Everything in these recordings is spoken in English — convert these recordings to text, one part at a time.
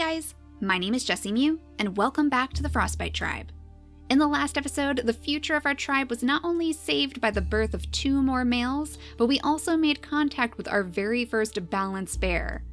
guys, my name is JessiMew, and welcome back to the Frostbite tribe. In the last episode, the future of our tribe was not only saved by the birth of 2 more males, but we also made contact with our very first balanced bear.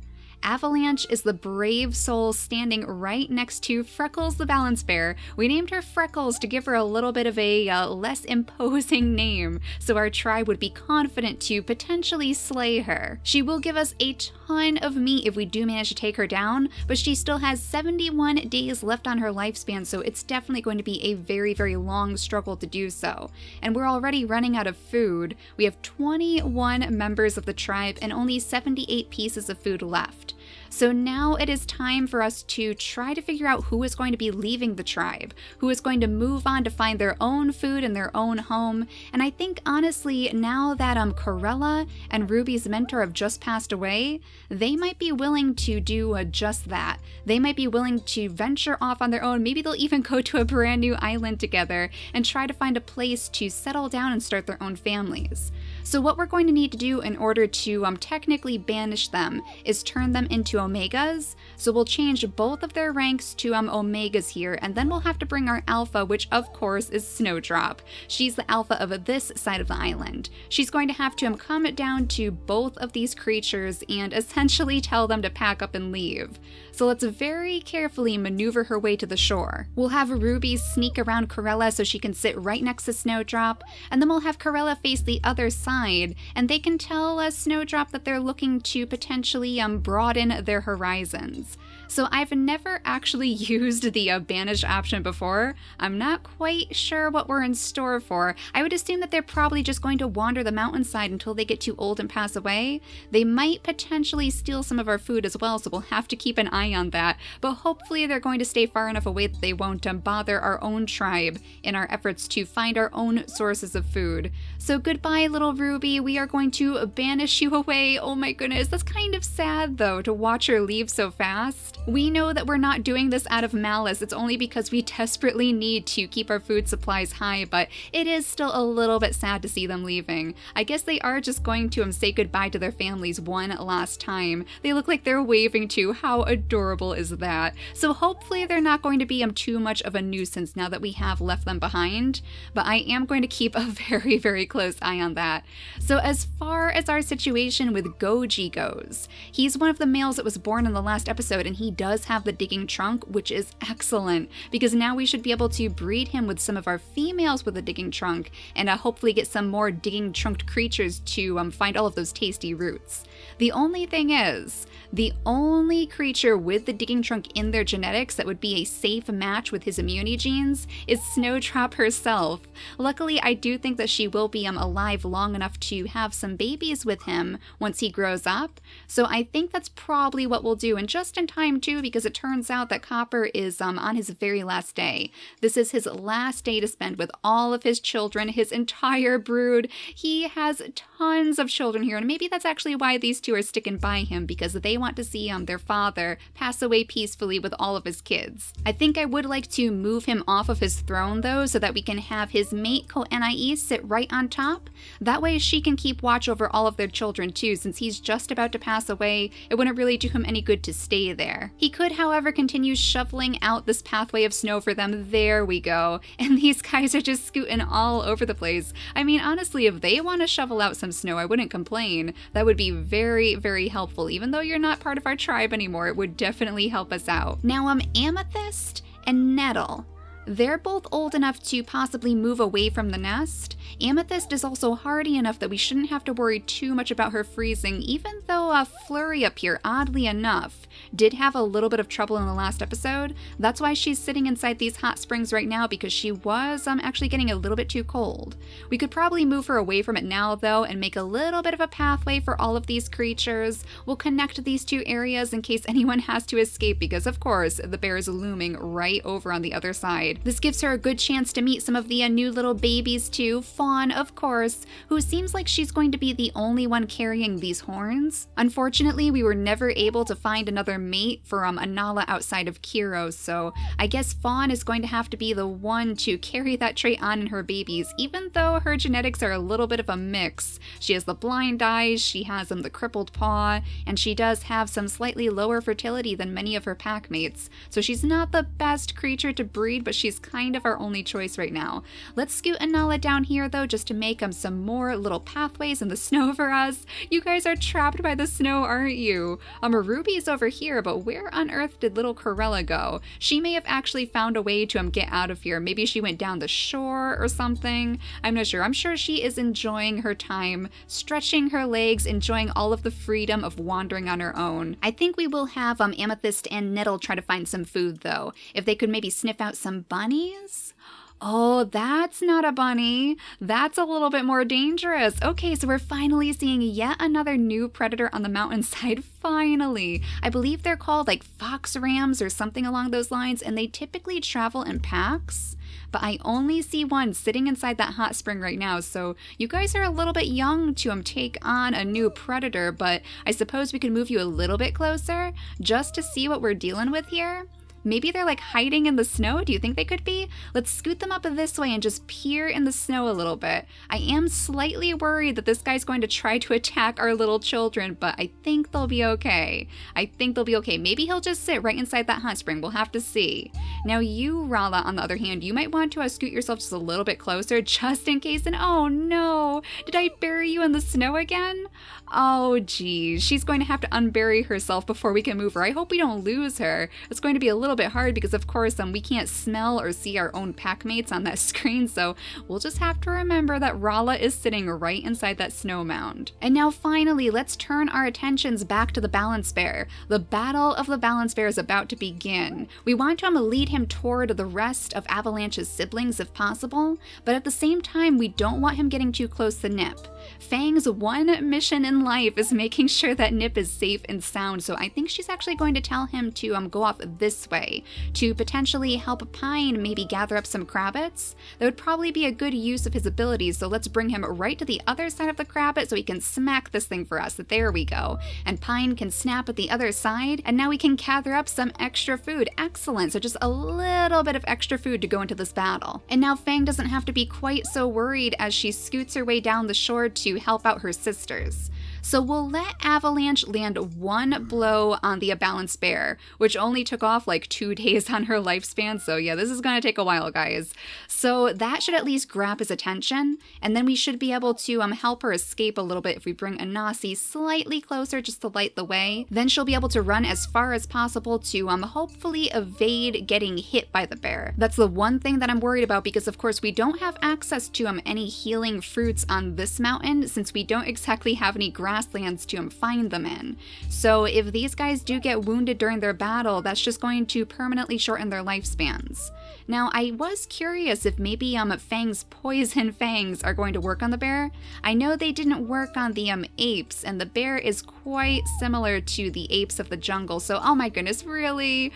Avalanche is the brave soul standing right next to Freckles the balance bear. We named her Freckles to give her a little bit of a less imposing name, so our tribe would be confident to potentially slay her. She will give us a ton of meat if we do manage to take her down, but she still has 71 days left on her lifespan, so it's definitely going to be a very, very long struggle to do so. And we're already running out of food. We have 21 members of the tribe and only 78 pieces of food left. So now it is time for us to try to figure out who is going to be leaving the tribe, who is going to move on to find their own food in their own home. And I think honestly, now that Corella and Ruby's mentor have just passed away, they might be willing to do just that. They might be willing to venture off on their own. Maybe they'll even go to a brand new island together and try to find a place to settle down and start their own families. So what we're going to need to do in order to technically banish them is turn them into omegas. So we'll change both of their ranks to omegas here, and then we'll have to bring our alpha, which of course is Snowdrop. She's the alpha of this side of the island. She's going to have to come down to both of these creatures and essentially tell them to pack up and leave. So let's very carefully maneuver her way to the shore. We'll have Ruby sneak around Corella so she can sit right next to Snowdrop, and then we'll have Corella face the other side, and they can tell Snowdrop that they're looking to potentially broaden their horizons. So I've never actually used the banish option before. I'm not quite sure what we're in store for. I would assume that they're probably just going to wander the mountainside until they get too old and pass away. They might potentially steal some of our food as well, so we'll have to keep an eye on that. But hopefully they're going to stay far enough away that they won't bother our own tribe in our efforts to find our own sources of food. So goodbye, little Ruby. We are going to banish you away. Oh my goodness, that's kind of sad though to watch her leave so fast. We know that we're not doing this out of malice. It's only because we desperately need to keep our food supplies high, but it is still a little bit sad to see them leaving. I guess they are just going to say goodbye to their families one last time. They look like they're waving too. How adorable is that? So hopefully they're not going to be too much of a nuisance now that we have left them behind, but I am going to keep a very, very close eye on that. So as far as our situation with Goji goes, he's one of the males that was born in the last episode, and he does have the digging trunk, which is excellent because now we should be able to breed him with some of our females with a digging trunk and hopefully get some more digging trunked creatures to find all of those tasty roots. The only thing is, the only creature with the digging trunk in their genetics that would be a safe match with his immunity genes is Snowdrop herself. Luckily, I do think that she will be alive long enough to have some babies with him once he grows up. So I think that's probably what we'll do, and just in time too, because it turns out that Copper is on his very last day. This is his last day to spend with all of his children, his entire brood. He has tons of children here, and maybe that's actually why these two are sticking by him, because they want to see their father pass away peacefully with all of his kids. I think I would like to move him off of his throne though, so that we can have his mate Ko-Enai sit right on top. That way she can keep watch over all of their children too, since he's just about to pass away. It wouldn't really do him any good to stay there. He could, however, continue shoveling out this pathway of snow for them. There we go. And these guys are just scooting all over the place. I mean, honestly, if they want to shovel out some snow, I wouldn't complain. That would be very, very helpful. Even though you're not part of our tribe anymore, it would definitely help us out. Now, Amethyst and Nettle, they're both old enough to possibly move away from the nest. Amethyst is also hardy enough that we shouldn't have to worry too much about her freezing, even though Flurry up here, oddly enough, did have a little bit of trouble in the last episode. That's why she's sitting inside these hot springs right now, because she was actually getting a little bit too cold. We could probably move her away from it now though and make a little bit of a pathway for all of these creatures. We'll connect these two areas in case anyone has to escape, because of course the bear is looming right over on the other side. This gives her a good chance to meet some of the new little babies too. Fawn, of course, who seems like she's going to be the only one carrying these horns. Unfortunately, we were never able to find another mate for Anala outside of Kiro, so I guess Fawn is going to have to be the one to carry that trait on in her babies, even though her genetics are a little bit of a mix. She has the blind eyes, she has the crippled paw, and she does have some slightly lower fertility than many of her pack mates, so she's not the best creature to breed, but she's kind of our only choice right now. Let's scoot Anala down here though, just to make some more little pathways in the snow for us. You guys are trapped by the snow, aren't you? Ruby's over here, but where on earth did little Corella go? She may have actually found a way to get out of here. Maybe she went down the shore or something. I'm not sure. I'm sure she is enjoying her time, stretching her legs, enjoying all of the freedom of wandering on her own. I think we will have Amethyst and Nettle try to find some food though. If they could maybe sniff out some bunnies? Oh, that's not a bunny. That's a little bit more dangerous. Okay, so we're finally seeing yet another new predator on the mountainside. Finally. I believe they're called like fox rams or something along those lines, and they typically travel in packs. But I only see one sitting inside that hot spring right now, so you guys are a little bit young to take on a new predator, but I suppose we could move you a little bit closer just to see what we're dealing with here. Maybe they're like hiding in the snow? Do you think they could be? Let's scoot them up this way and just peer in the snow a little bit. I am slightly worried that this guy's going to try to attack our little children, but I think they'll be okay. I think they'll be okay. Maybe he'll just sit right inside that hot spring. We'll have to see. Now you, Rala, on the other hand, you might want to scoot yourself just a little bit closer just in case. And oh no, did I bury you in the snow again? Oh geez, she's going to have to unbury herself before we can move her. I hope we don't lose her. It's going to be a little bit hard because of course we can't smell or see our own pack mates on that screen, so we'll just have to remember that Rala is sitting right inside that snow mound. And now finally, let's turn our attentions back to the balance bear. The battle of the balance bear is about to begin. We want to lead him toward the rest of Avalanche's siblings if possible, but at the same time we don't want him getting too close to Nip. Fang's one mission in life is making sure that Nip is safe and sound, so I think she's actually going to tell him to go off this way to potentially help Pine maybe gather up some Krabbits. That would probably be a good use of his abilities, so let's bring him right to the other side of the Krabbit so he can smack this thing for us. There we go. And Pine can snap at the other side, and now we can gather up some extra food. Excellent, so just a little bit of extra food to go into this battle. And now Fang doesn't have to be quite so worried as she scoots her way down the shore to help out her sisters. So we'll let Avalanche land one blow on the balance bear, which only took off like 2 days on her lifespan, so yeah, this is gonna take a while, guys. So that should at least grab his attention, and then we should be able to help her escape a little bit if we bring Anasi slightly closer just to light the way. Then she'll be able to run as far as possible to hopefully evade getting hit by the bear. That's the one thing that I'm worried about because of course we don't have access to any healing fruits on this mountain since we don't exactly have any grasslands to find them in. So if these guys do get wounded during their battle, that's just going to permanently shorten their lifespans. Now, I was curious if maybe Fang's poison fangs are going to work on the bear. I know they didn't work on the apes, and the bear is quite similar to the apes of the jungle, so oh my goodness, really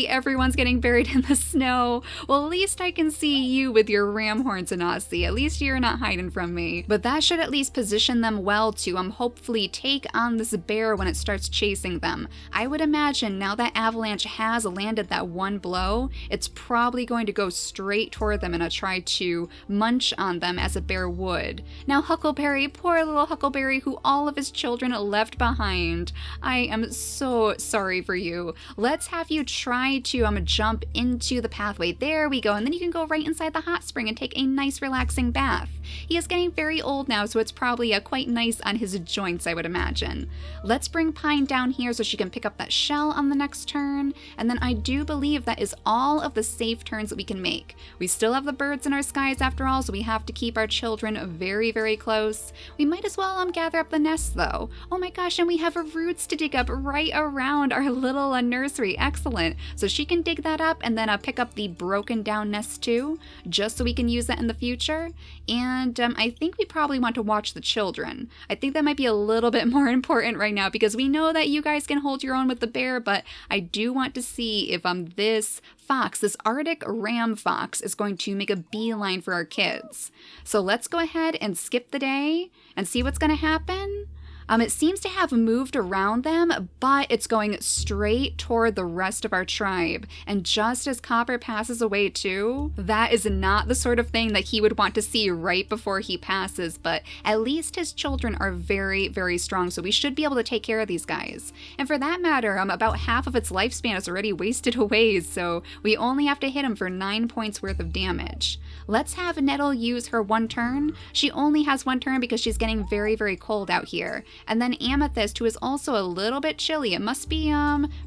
everyone's getting buried in the snow. Well, at least I can see you with your ram horns, Anasi. At least you're not hiding from me. But that should at least position them well to hopefully take on this bear when it starts chasing them. I would imagine now that Avalanche has landed that one blow, it's probably going to go straight toward them and try to munch on them as a bear would. Now Huckleberry, poor little Huckleberry who all of his children left behind. I am so sorry for you. Let's have you try to jump into the pathway. There we go, and then you can go right inside the hot spring and take a nice relaxing bath. He is getting very old now, so it's probably quite nice on his joints, I would imagine. Let's bring Pine down here so she can pick up that shell on the next turn, and then I do believe that is all of the safe turns that we can make. We still have the birds in our skies after all, so we have to keep our children very close. We might as well gather up the nests though. Oh my gosh, and we have roots to dig up right around our little nursery. Excellent. So she can dig that up and then pick up the broken down nest too, just so we can use that in the future. And I think we probably want to watch the children. I think that might be a little bit more important right now because we know that you guys can hold your own with the bear, but I do want to see if this fox, this Arctic ram fox, is going to make a beeline for our kids. So let's go ahead and skip the day and see what's going to happen. It seems to have moved around them, but it's going straight toward the rest of our tribe. And just as Copper passes away too, that is not the sort of thing that he would want to see right before he passes, but at least his children are very, very strong, so we should be able to take care of these guys. And for that matter, about half of its lifespan is already wasted away, so we only have to hit him for 9 points worth of damage. Let's have Nettle use her 1 turn. She only has 1 turn because she's getting very, very cold out here. And then Amethyst, who is also a little bit chilly. It must be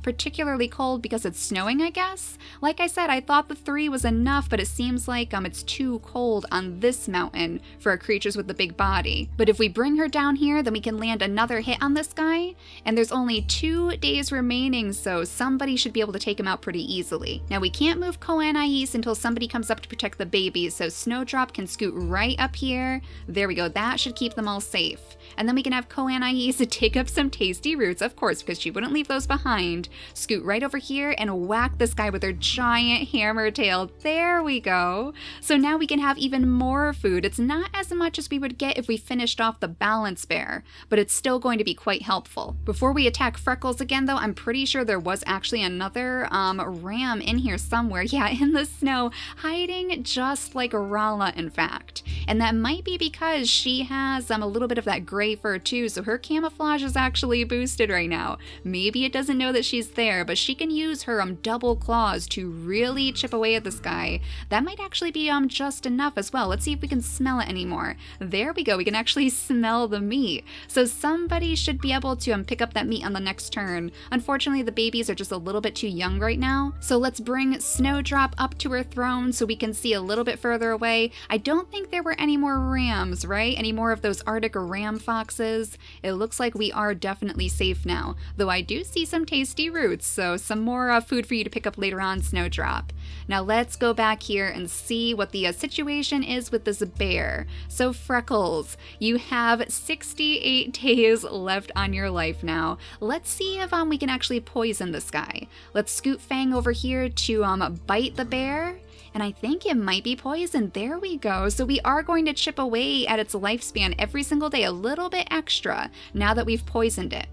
particularly cold because it's snowing, I guess. Like I said, I thought the 3 was enough, but it seems like it's too cold on this mountain for creatures with the big body. But if we bring her down here, then we can land another hit on this guy. And there's only 2 days remaining, so somebody should be able to take him out pretty easily. Now we can't move Koanais until somebody comes up to protect the babies, so Snowdrop can scoot right up here. There we go, that should keep them all safe. And then we can have Koanais to take up some tasty roots, of course, because she wouldn't leave those behind. Scoot right over here and whack this guy with her giant hammer tail. There we go. So now we can have even more food. It's not as much as we would get if we finished off the balance bear, but it's still going to be quite helpful. Before we attack Freckles again, though, I'm pretty sure there was actually another ram in here somewhere. Yeah, in the snow, hiding just like Rala, in fact. And that might be because she has a little bit of that gray fur too, so her camouflage is actually boosted right now. Maybe it doesn't know that she's there, but she can use her double claws to really chip away at this guy. That might actually be just enough as well. Let's see if we can smell it anymore. There we go, we can actually smell the meat. So somebody should be able to pick up that meat on the next turn. Unfortunately, the babies are just a little bit too young right now. So let's bring Snowdrop up to her throne so we can see a little bit further away. I don't think there were any more rams, right? Any more of those Arctic ram foxes? It looks like we are definitely safe now, though I do see some tasty roots, so some more food for you to pick up later on, Snowdrop. Now let's go back here and see what the situation is with this bear. So Freckles, you have 68 days left on your life now. Let's see if we can actually poison this guy. Let's scoot Fang over here to bite the bear. And I think it might be poisoned. There we go. So we are going to chip away at its lifespan every single day, a little bit extra, now that we've poisoned it.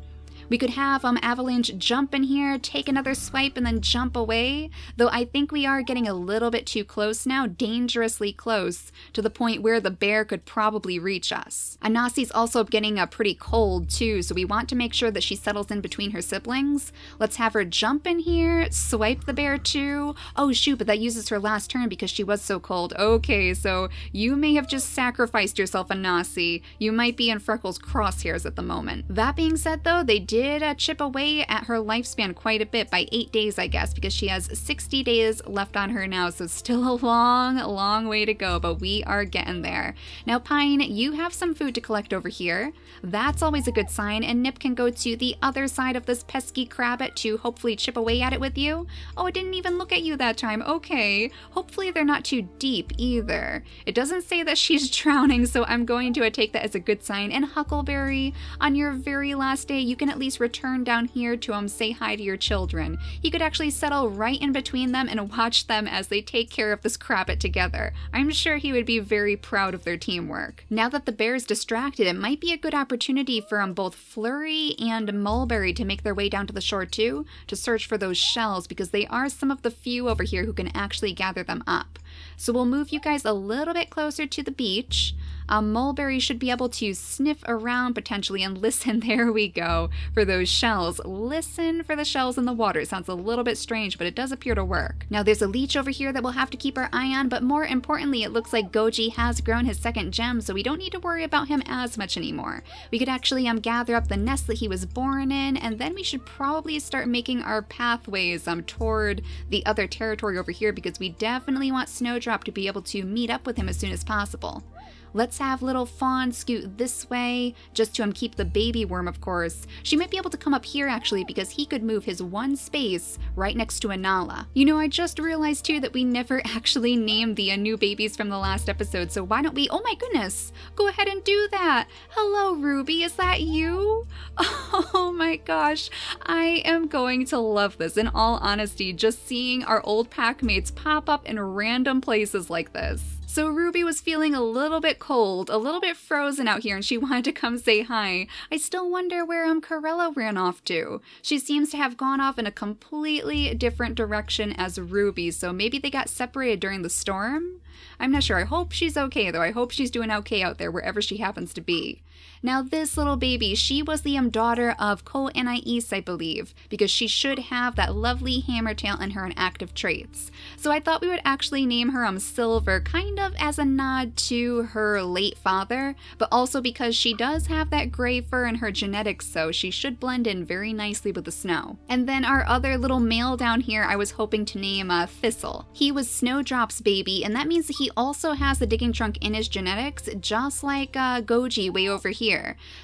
We could have Avalanche jump in here, take another swipe, and then jump away, though I think we are getting a little bit too close now, dangerously close, to the point where the bear could probably reach us. Anassi's also getting pretty cold too, so we want to make sure that she settles in between her siblings. Let's have her jump in here, swipe the bear too. Oh shoot, but that uses her last turn because she was so cold. Okay, so you may have just sacrificed yourself, Anassi. You might be in Freckles' crosshairs at the moment. That being said though, they did chip away at her lifespan quite a bit, by 8 days I guess, because she has 60 days left on her now, so still a long way to go, but we are getting there. Now Pine, you have some food to collect over here. That's always a good sign, and Nip can go to the other side of this pesky crabbit to hopefully chip away at it with you. Oh, it didn't even look at you that time. Okay, hopefully they're not too deep either. It doesn't say that she's drowning, so I'm going to take that as a good sign. And Huckleberry, on your very last day, you can at least return down here to say hi to your children. You could actually settle right in between them and watch them as they take care of this crabbit together. I'm sure he would be very proud of their teamwork. Now that the bear's distracted, it might be a good opportunity for both Flurry and Mulberry to make their way down to the shore too, to search for those shells, because they are some of the few over here who can actually gather them up. So we'll move you guys a little bit closer to the beach. Mulberry should be able to sniff around potentially and listen, there we go, for those shells. Listen for the shells in the water. It sounds a little bit strange, but it does appear to work. Now there's a leech over here that we'll have to keep our eye on, but more importantly, it looks like Goji has grown his second gem, so we don't need to worry about him as much anymore. We could actually gather up the nest that he was born in, and then we should probably start making our pathways toward the other territory over here, because we definitely want Snowdrop to be able to meet up with him as soon as possible. Let's have little Fawn scoot this way, just to keep the baby worm, of course. She might be able to come up here, actually, because he could move his one space right next to Anala. You know, I just realized, too, that we never actually named the new babies from the last episode, so why don't we— oh my goodness! Go ahead and do that! Hello, Ruby, is that you? Oh my gosh, I am going to love this, in all honesty, just seeing our old pack mates pop up in random places like this. So Ruby was feeling a little bit cold, a little bit frozen out here, and she wanted to come say hi. I still wonder where Corella ran off to. She seems to have gone off in a completely different direction as Ruby, so maybe they got separated during the storm? I'm not sure. I hope she's okay, though. I hope she's doing okay out there, wherever she happens to be. Now, this little baby, she was the daughter of Co-Anais, I believe, because she should have that lovely hammer tail in her active traits. So I thought we would actually name her Silver, kind of as a nod to her late father, but also because she does have that gray fur in her genetics, so she should blend in very nicely with the snow. And then our other little male down here, I was hoping to name Thistle. He was Snowdrop's baby, and that means that he also has the digging trunk in his genetics, just like Goji way over here.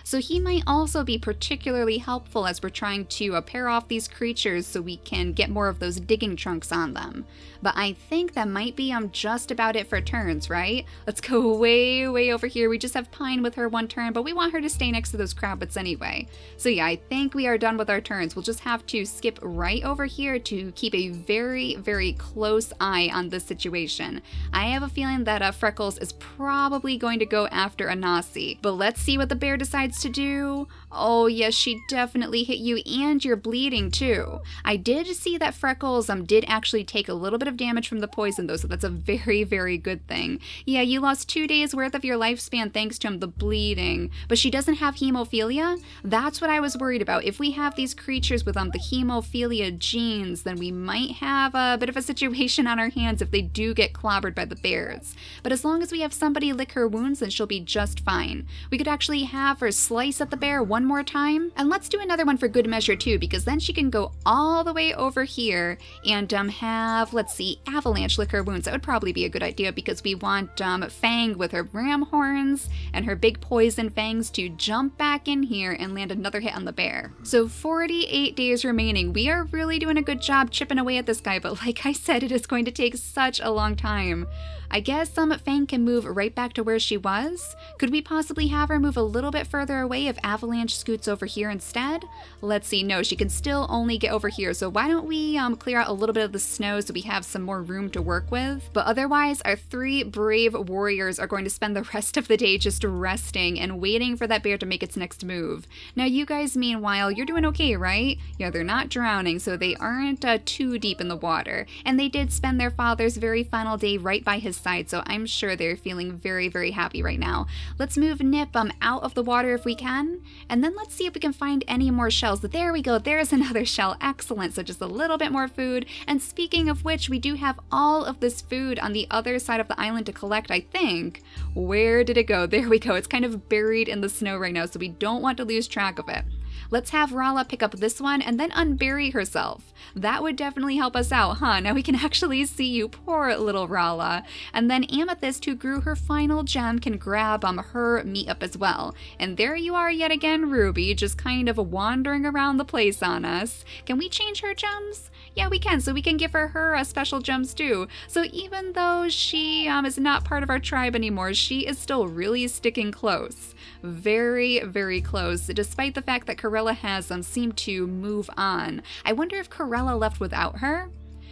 So he might also be particularly helpful as we're trying to pair off these creatures so we can get more of those digging trunks on them. But I think that might be just about it for turns, right? Let's go way over here. We just have Pine with her one turn, but we want her to stay next to those Crabbits anyway. So yeah, I think we are done with our turns. We'll just have to skip right over here to keep a very close eye on this situation. I have a feeling that Freckles is probably going to go after Anasi, but let's see what the bear decides to do. Oh yes, she definitely hit you, and you're bleeding too. I did see that Freckles did actually take a little bit of damage from the poison though, so that's a very good thing. Yeah, you lost 2 days worth of your lifespan thanks to the bleeding, but she doesn't have hemophilia? That's what I was worried about. If we have these creatures with the hemophilia genes, then we might have a bit of a situation on our hands if they do get clobbered by the bears. But as long as we have somebody lick her wounds, then she'll be just fine. We could actually have her slice at the bear one more time, and let's do another one for good measure too, because then she can go all the way over here and have, let's see, Avalanche lick her wounds. That would probably be a good idea because we want Fang with her ram horns and her big poison fangs to jump back in here and land another hit on the bear. So 48 days remaining. We are really doing a good job chipping away at this guy, but like I said, it is going to take such a long time. I guess Fang can move right back to where she was. Could we possibly have her move a little bit further away if Avalanche scoots over here instead? Let's see, no, she can still only get over here, so why don't we clear out a little bit of the snow so we have some more room to work with? But otherwise, our 3 brave warriors are going to spend the rest of the day just resting and waiting for that bear to make its next move. Now you guys, meanwhile, you're doing okay, right? Yeah, they're not drowning, so they aren't too deep in the water. And they did spend their father's very final day right by his side, so I'm sure they're feeling very happy right now. Let's move Nip out of the water if we can, and then let's see if we can find any more shells. There we go, there's another shell. Excellent, so just a little bit more food. And speaking of which, we do have all of this food on the other side of the island to collect, I think. Where did it go? There we go. It's kind of buried in the snow right now, so we don't want to lose track of it. Let's have Rala pick up this one and then unbury herself. That would definitely help us out, huh? Now we can actually see you, poor little Rala. And then Amethyst, who grew her final gem, can grab her meat up as well. And there you are yet again, Ruby, just kind of wandering around the place on us. Can we change her gems? Yeah, we can, so we can give her special gems too. So even though she is not part of our tribe anymore, she is still really sticking close. Very close, despite the fact that Corella has seemed to move on. I wonder if Corella left without her?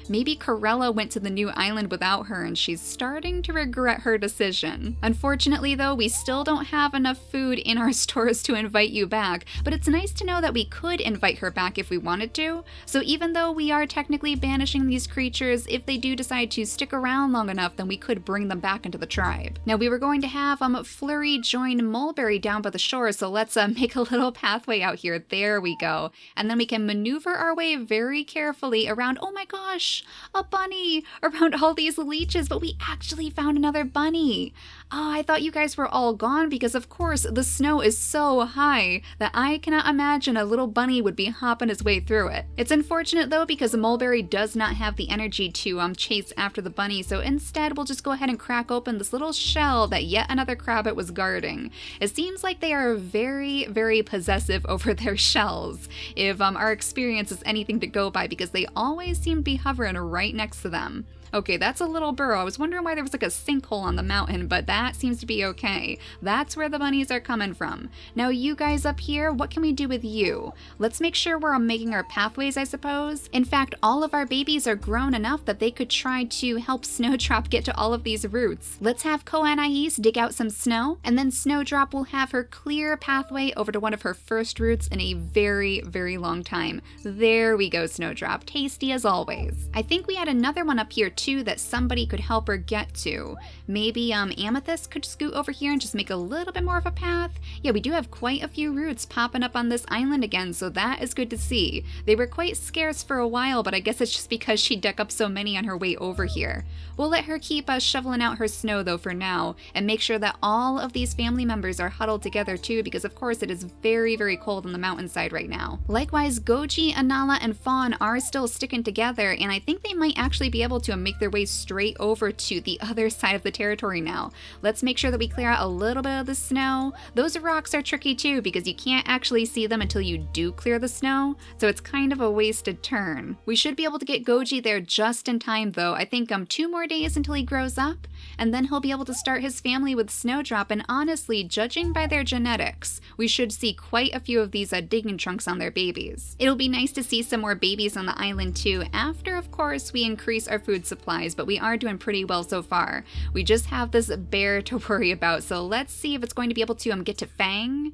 Maybe Corella went to the new island without her and she's starting to regret her decision. Unfortunately though, we still don't have enough food in our stores to invite you back, but it's nice to know that we could invite her back if we wanted to. So even though we are technically banishing these creatures, if they do decide to stick around long enough, then we could bring them back into the tribe. Now we were going to have Flurry join Mulberry down by the shore, so let's make a little pathway out here. There we go. And then we can maneuver our way very carefully around, oh my gosh, a bunny, around all these leeches, but we actually found another bunny. Oh, I thought you guys were all gone because of course the snow is so high that I cannot imagine a little bunny would be hopping his way through it. It's unfortunate though because Mulberry does not have the energy to chase after the bunny, so instead we'll just go ahead and crack open this little shell that yet another Crabbit was guarding. It seems like they are very possessive over their shells, if our experience is anything to go by, because they always seem to be hovering right next to them. Okay, that's a little burrow. I was wondering why there was like a sinkhole on the mountain, but that seems to be okay. That's where the bunnies are coming from. Now you guys up here, what can we do with you? Let's make sure we're making our pathways, I suppose. In fact, all of our babies are grown enough that they could try to help Snowdrop get to all of these roots. Let's have Anais dig out some snow, and then Snowdrop will have her clear a pathway over to one of her first roots in a very, very long time. There we go, Snowdrop. Tasty as always. I think we had another one up here too that somebody could help her get to. Maybe Amethyst could scoot over here and just make a little bit more of a path. Yeah, we do have quite a few roots popping up on this island again, so that is good to see. They were quite scarce for a while, but I guess it's just because she dug up so many on her way over here. We'll let her keep shoveling out her snow though for now, and make sure that all of these family members are huddled together too, because of course it is very, very cold on the mountainside right now. Likewise, Goji, Anala, and Fawn are still sticking together, and I think they might actually be able to make their way straight over to the other side of the territory now. Let's make sure that we clear out a little bit of the snow. Those rocks are tricky too, because you can't actually see them until you do clear the snow, so it's kind of a wasted turn. We should be able to get Goji there just in time though. I think 2 more days until he grows up, and then he'll be able to start his family with Snowdrop, and honestly, judging by their genetics, we should see quite a few of these digging trunks on their babies. It'll be nice to see some more babies on the island too, after of course we increase our food supplies, but we are doing pretty well so far. We just have this bear to worry about, so let's see if it's going to be able to get to Fang.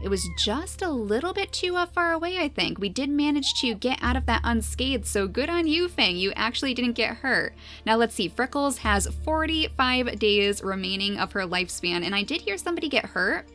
It was just a little bit too far away, I think. We did manage to get out of that unscathed, so good on you, Fang. You actually didn't get hurt. Now let's see, Freckles has 45 days remaining of her lifespan, and I did hear somebody get hurt.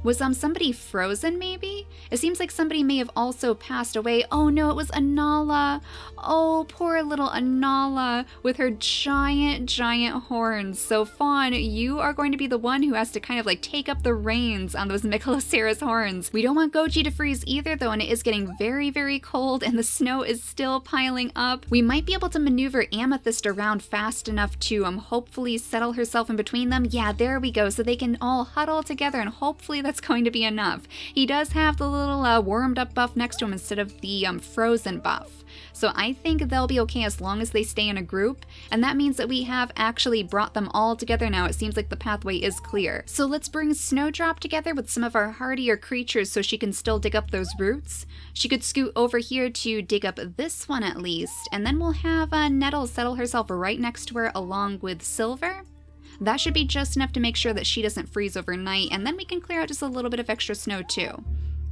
Was somebody frozen maybe? It seems like somebody may have also passed away. Oh no, it was Anala. Oh, poor little Anala with her giant, giant horns. So Fawn, you are going to be the one who has to kind of like take up the reins on those Megaloceros horns. We don't want Goji to freeze either though, and it is getting very, very cold and the snow is still piling up. We might be able to maneuver Amethyst around fast enough to hopefully settle herself in between them. Yeah, there we go. So they can all huddle together, and hopefully that's going to be enough. He does have the little warmed up buff next to him instead of the frozen buff. So I think they'll be okay as long as they stay in a group, and that means that we have actually brought them all together now. It seems like the pathway is clear. So let's bring Snowdrop together with some of our hardier creatures so she can still dig up those roots. She could scoot over here to dig up this one at least, and then we'll have Nettle settle herself right next to her along with Silver. That should be just enough to make sure that she doesn't freeze overnight, and then we can clear out just a little bit of extra snow too.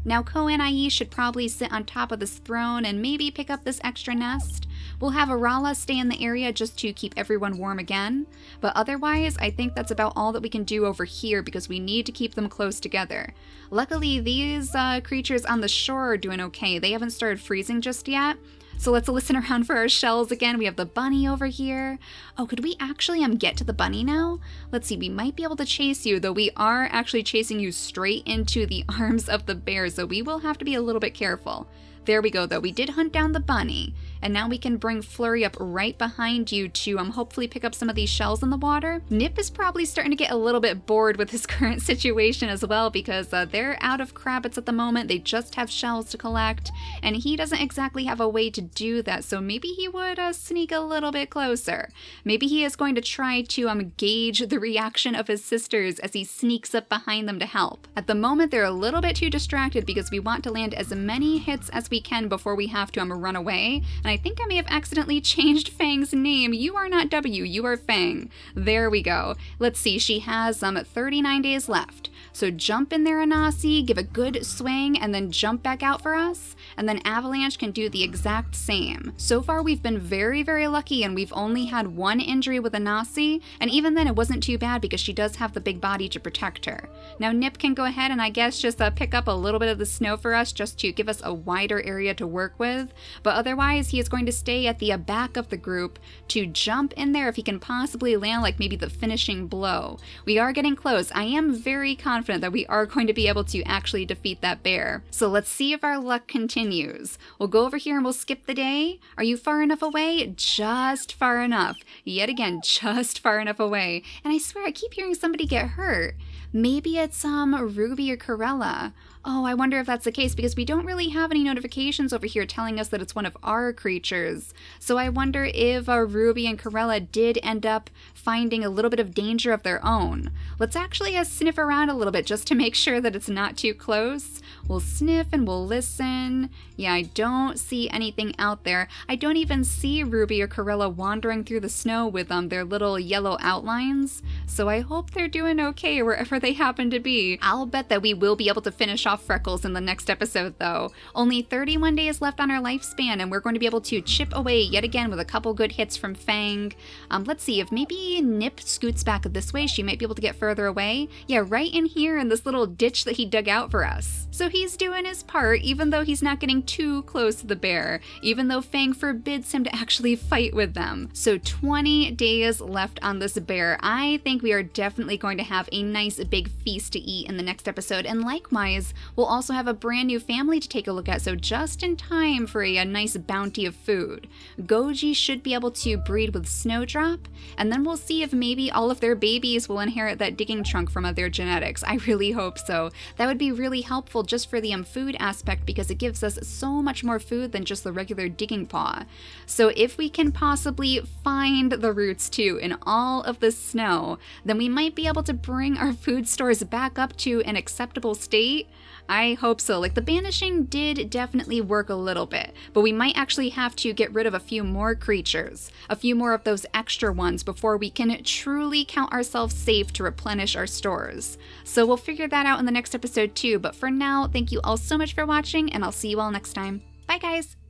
Now Anais should probably sit on top of this throne and maybe pick up this extra nest. We'll have Arala stay in the area just to keep everyone warm again, but otherwise I think that's about all that we can do over here because we need to keep them close together. Luckily these creatures on the shore are doing okay. They haven't started freezing just yet. So let's listen around for our shells again. We have the bunny over here. Oh, could we actually get to the bunny now? Let's see, we might be able to chase you, though we are actually chasing you straight into the arms of the bear, so we will have to be a little bit careful. There we go, though. We did hunt down the bunny, and now we can bring Flurry up right behind you to hopefully pick up some of these shells in the water. Nip is probably starting to get a little bit bored with his current situation as well because they're out of Crabbits at the moment. They just have shells to collect, and he doesn't exactly have a way to do that, so maybe he would sneak a little bit closer. Maybe he is going to try to gauge the reaction of his sisters as he sneaks up behind them to help. At the moment, they're a little bit too distracted because we want to land as many hits as we can before we have to run away, and I think I may have accidentally changed Fang's name. You are not W, you are Fang. There we go. Let's see, she has 39 days left. So jump in there, Anasi, give a good swing, and then jump back out for us, and then Avalanche can do the exact same. So far we've been very, very lucky, and we've only had one injury with Anasi, and even then it wasn't too bad because she does have the big body to protect her. Now Nip can go ahead and I guess just pick up a little bit of the snow for us just to give us a wider area to work with, but otherwise he is going to stay at the back of the group to jump in there if he can possibly land like maybe the finishing blow. We are getting close. I am very confident that we are going to be able to actually defeat that bear. So let's see if our luck continues. We'll go over here and we'll skip the day. Are you far enough away? Just far enough. Yet again, just far enough away. And I swear I keep hearing somebody get hurt. Maybe it's Ruby or Corella. Oh, I wonder if that's the case because we don't really have any notifications over here telling us that it's one of our creatures. So I wonder if Ruby and Corella did end up finding a little bit of danger of their own. Let's actually sniff around a little bit just to make sure that it's not too close. We'll sniff and we'll listen. Yeah, I don't see anything out there. I don't even see Ruby or Corella wandering through the snow with their little yellow outlines. So I hope they're doing okay wherever they happen to be. I'll bet that we will be able to finish off Freckles in the next episode though. Only 31 days left on our lifespan and we're going to be able to chip away yet again with a couple good hits from Fang. Let's see if maybe Nip scoots back this way. She might be able to get further away. Yeah, right in here in this little ditch that he dug out for us. So he's doing his part even though he's not getting too close to the bear, even though Fang forbids him to actually fight with them. So 20 days left on this bear. I think we are definitely going to have a nice big feast to eat in the next episode, and likewise, we'll also have a brand new family to take a look at, so just in time for a nice bounty of food. Goji should be able to breed with Snowdrop, and then we'll see if maybe all of their babies will inherit that digging trunk from their genetics. I really hope so. That would be really helpful just for the food aspect because it gives us so much more food than just the regular digging paw. So if we can possibly find the roots too in all of this snow, then we might be able to bring our food stores back up to an acceptable state. I hope so. Like, the banishing did definitely work a little bit, but we might actually have to get rid of a few more creatures, a few more of those extra ones before we can truly count ourselves safe to replenish our stores. So we'll figure that out in the next episode too, but for now, thank you all so much for watching, and I'll see you all next time. Bye guys!